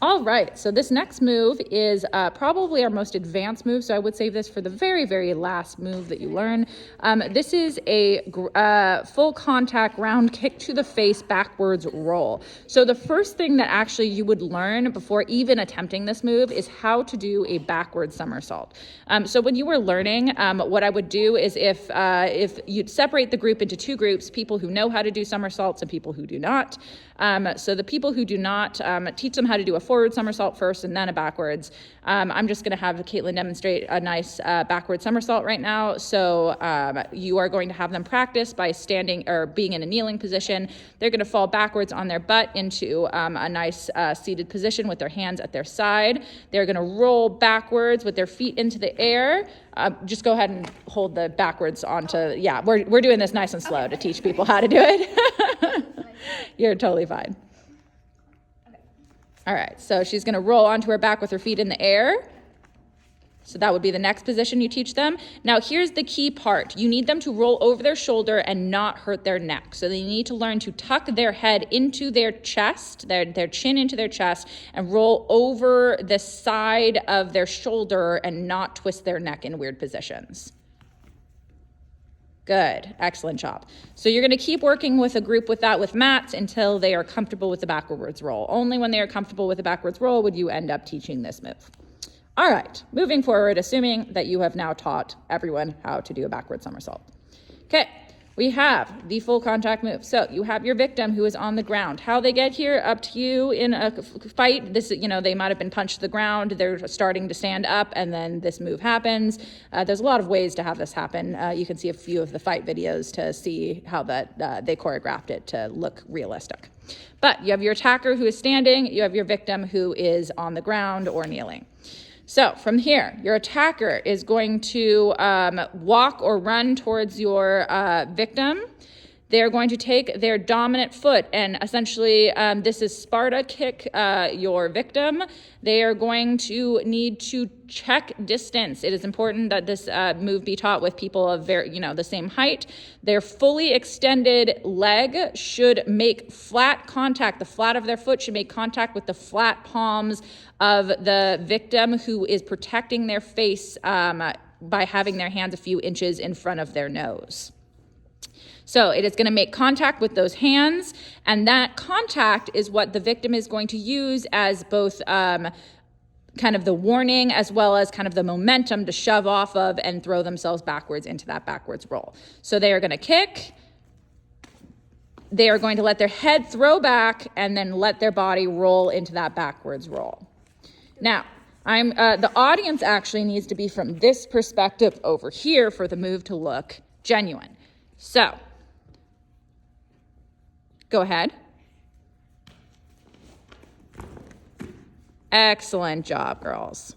All right, so this next move is probably our most advanced move, so I would save this for the very, very last move that you learn. This is a full contact round kick to the face backwards roll. So the first thing that actually you would learn before even attempting this move is how to do a backward somersault. So when you were learning, what I would do is if you'd separate the group into two groups, people who know how to do somersaults and people who do not. So the people who do not, teach them how to do a forward somersault first and then a backwards. I'm just going to have Caitlin demonstrate a nice backward somersault right now. So you are going to have them practice by standing or being in a kneeling position. They're going to fall backwards on their butt into a nice seated position with their hands at their side. They're going to roll backwards with their feet into the air. Just go ahead and hold the backwards onto, yeah, we're doing this nice and slow to teach people how to do it. You're totally fine. All right, so she's going to roll onto her back with her feet in the air. So that would be the next position you teach them. Now, here's the key part. You need them to roll over their shoulder and not hurt their neck. So they need to learn to tuck their head into their chest, their chin into their chest, and roll over the side of their shoulder and not twist their neck in weird positions. Good, excellent job. So you're going to keep working with a group with mats until they are comfortable with the backwards roll. Only when they are comfortable with the backwards roll would you end up teaching this move. All right, moving forward, assuming that you have now taught everyone how to do a backward somersault. Okay, we have the full contact move. So you have your victim who is on the ground. How they get here, up to you in a fight. This, they might have been punched to the ground. They're starting to stand up, and then this move happens. There's a lot of ways to have this happen. You can see a few of the fight videos to see how they choreographed it to look realistic. But you have your attacker who is standing. You have your victim who is on the ground or kneeling. So from here, your attacker is going to walk or run towards your victim. They're going to take their dominant foot and essentially, this is Sparta kick your victim. They are going to need to check distance. It is important that this move be taught with people of the same height. Their fully extended leg should make flat contact. The flat of their foot should make contact with the flat palms of the victim who is protecting their face by having their hands a few inches in front of their nose. So it is going to make contact with those hands, and that contact is what the victim is going to use as both kind of the warning as well as kind of the momentum to shove off of and throw themselves backwards into that backwards roll. So they are going to kick. They are going to let their head throw back and then let their body roll into that backwards roll. Now, the audience actually needs to be from this perspective over here for the move to look genuine. So, go ahead. Excellent job, girls.